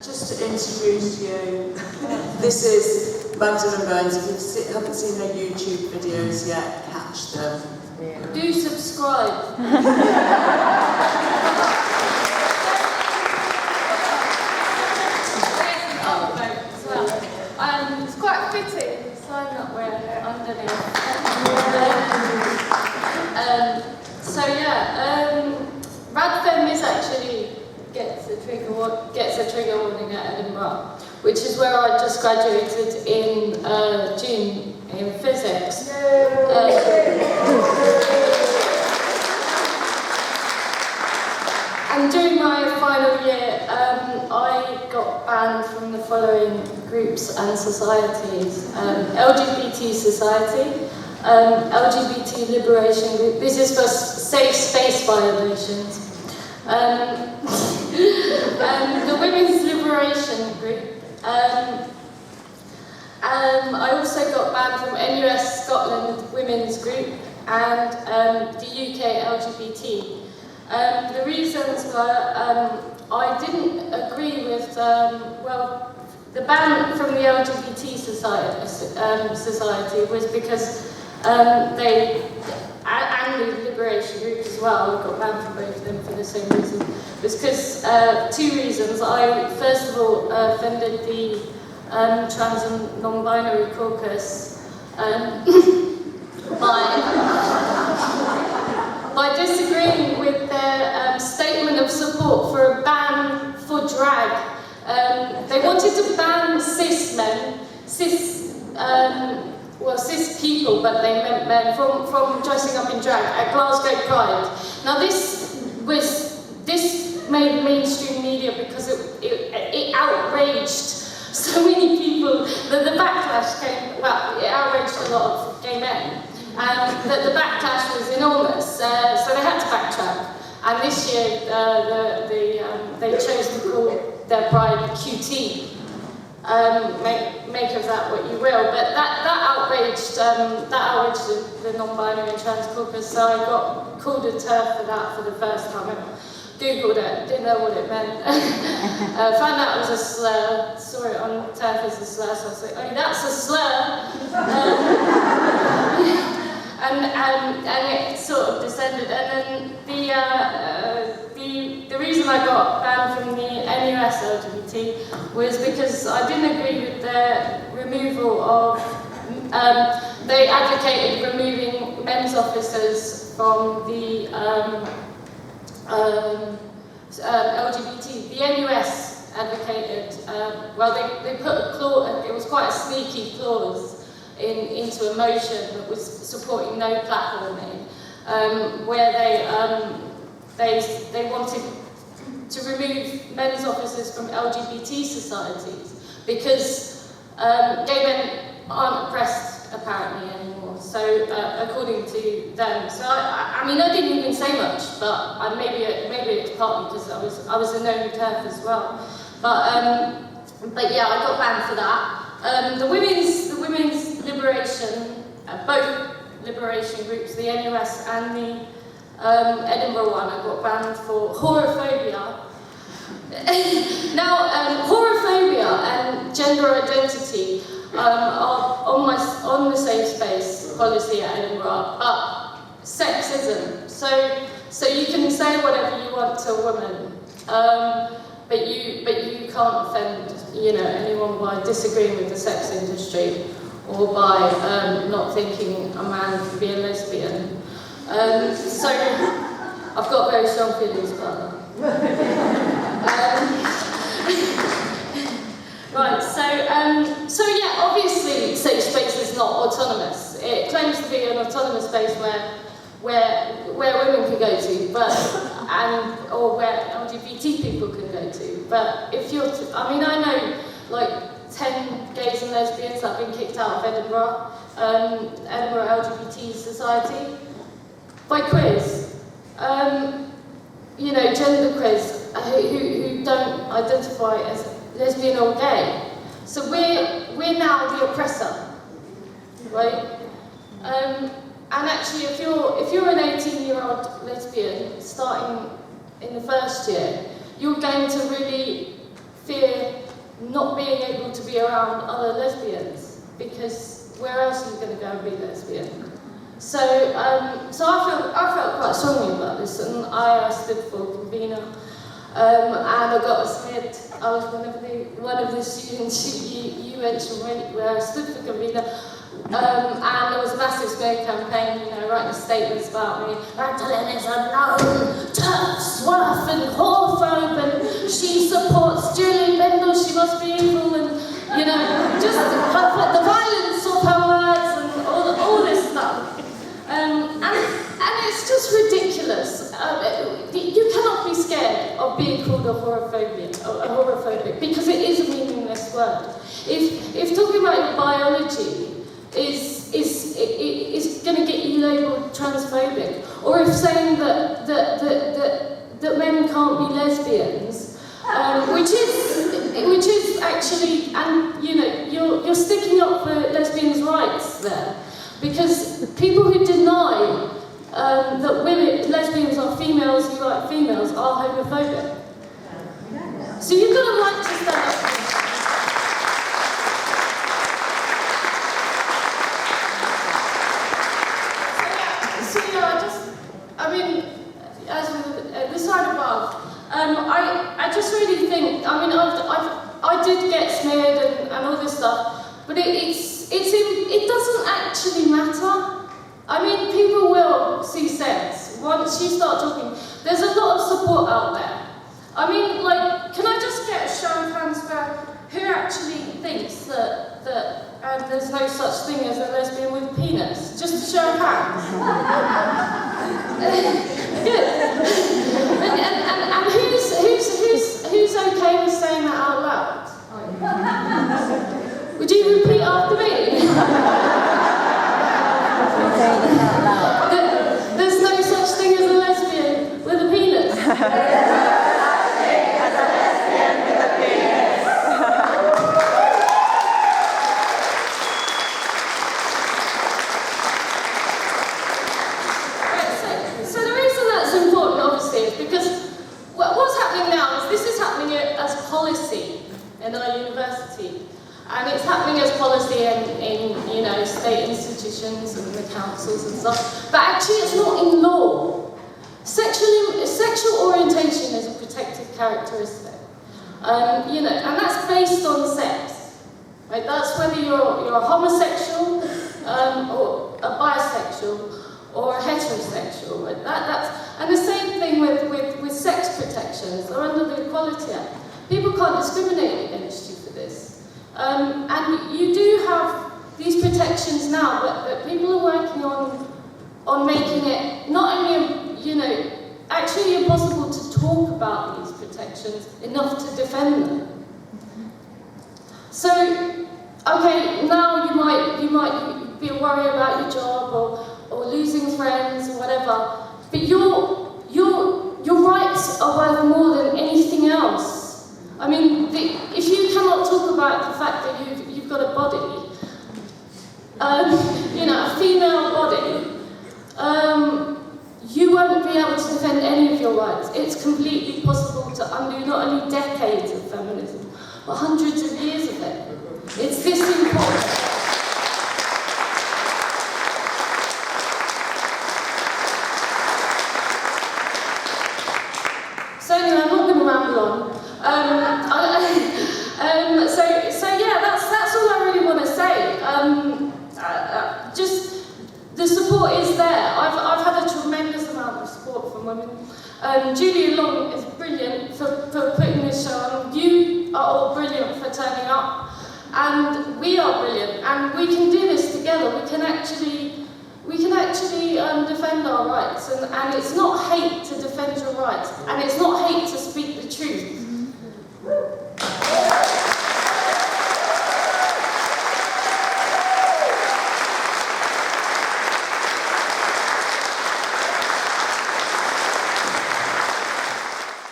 Just to introduce you, this is Magdalen Berns. If you haven't seen her YouTube videos yet, catch them. Yeah. Do subscribe. It's quite fitting, so I'm not wearing it underneath. Radfem is actually gets a trigger warning at Edinburgh, which is where I just graduated in June in physics. And during my final year, I got banned from the following groups and societies: LGBT Society, LGBT Liberation Group. This is for safe space violations. The Women's Liberation Group. I also got banned from NUS Scotland Women's Group and the UK LGBT. The reasons were I didn't agree with, the ban from the LGBT society was because and the Liberation Group as well, I got banned from both of them for the same reason. It was because, two reasons. I, first of all, offended the trans and non-binary caucus by disagreeing with their statement of support for a ban for drag. They wanted to ban cis men, cis people, but they meant men from dressing up in drag at Glasgow Pride. Now this made mainstream media because it outraged so many people that the backlash came. Well, it outraged a lot of gay men, and that the backlash was enormous. So they had to backtrack. And this year, they chose to call their pride QT. Make of that what you will, but that outraged the non-binary and trans caucus, so I got called a TERF for that for the first time. I googled it, didn't know what it meant. Found out it was a slur, saw it on TERF as a slur, so I was like, oh, that's a slur. And it sort of descended, and then the reason I got banned from the NUS LGBT was because I didn't agree with their removal of, they advocated removing men's officers from the LGBT. The NUS advocated, they put a clause, it was quite a sneaky clause into a motion that was supporting no platforming, where they wanted to remove men's officers from LGBT societies because gay men aren't oppressed apparently anymore. So according to them, so I mean I didn't even say much, but maybe it's partly because I was a known TERF as well. But yeah, I got banned for that. The women's liberation, both liberation groups, the NUS and the Edinburgh one, I got banned for horophobia. Now, horophobia and gender identity are on the safe space policy at Edinburgh, but sexism. So you can say whatever you want to a woman, but you can't offend anyone by disagreeing with the sex industry or by not thinking a man can be a lesbian. So I've got very strong feelings about that. Right, so yeah, obviously safe space is not autonomous. It claims to be an autonomous space where women can go to, or where LGBT people can go to. But if you're, I know like 10 gays and lesbians that have been kicked out of Edinburgh LGBT Society by queers, gender queers who don't identify as lesbian or gay. So we're now the oppressor, right? And actually, if you're an 18-year-old lesbian starting in the first year, you're going to really fear not being able to be around other lesbians, because where else are you going to go and be lesbian? So I felt quite strongly about this, and I stood for convener, and I got smeared. I was one of the students you mentioned where I stood for convener, and there was a massive smear campaign, writing statements about me. Magdalen is a known TERF, swerf and whorephobe, and she supports Julie Bendel, she must be evil, and just the violence of her words and all this stuff. And it's just ridiculous. You cannot be scared of being called a horophobic, because it is a meaningless word. If talking about your biology is going to get you labelled transphobic, or if saying that men can't be lesbians, which is actually, and you're sticking up for lesbians' rights there, because people who deny that lesbians are females who like females are homophobic. So you've got a right to stand up. As with the side above, I just really think, I did get smeared and all this stuff, but it doesn't actually matter. People will see sense once you start talking. There's a lot of support out there. Can I just get a show of hands for who actually thinks that there's no such thing as a lesbian with a penis? Just a show of hands. Good. And who's okay with saying that out loud? Would you repeat after me? There's no such thing as a lesbian with a penis. In our university, and it's happening as policy in state institutions and the councils and stuff, but actually it's not in law. Sexual orientation is a protected characteristic, and that's based on sex, right? That's whether you're a homosexual, or a bisexual, or a heterosexual. Right? And the same thing with sex protections. They're under the Equality Act. People can't discriminate against you for this. And you do have these protections now, but people are working on making it not only, actually impossible to talk about these protections enough to defend them. So, okay, now you might be worried about your job or losing friends or whatever, but your rights are worth more than anything else. If you cannot talk about the fact that you've got a body, a female body, you won't be able to defend any of your rights. It's completely possible to undo not only decades of feminism, but hundreds of years of it. It's this important. So anyway, I'm not going to ramble on. That's all I really want to say. Just the support is there. I've had a tremendous amount of support from women. Julia Long is brilliant for putting this show on. You are all brilliant for turning up, and we are brilliant, and we can do this together. We can actually defend our rights, and it's not hate to defend your rights, and it's not hate to speak the truth.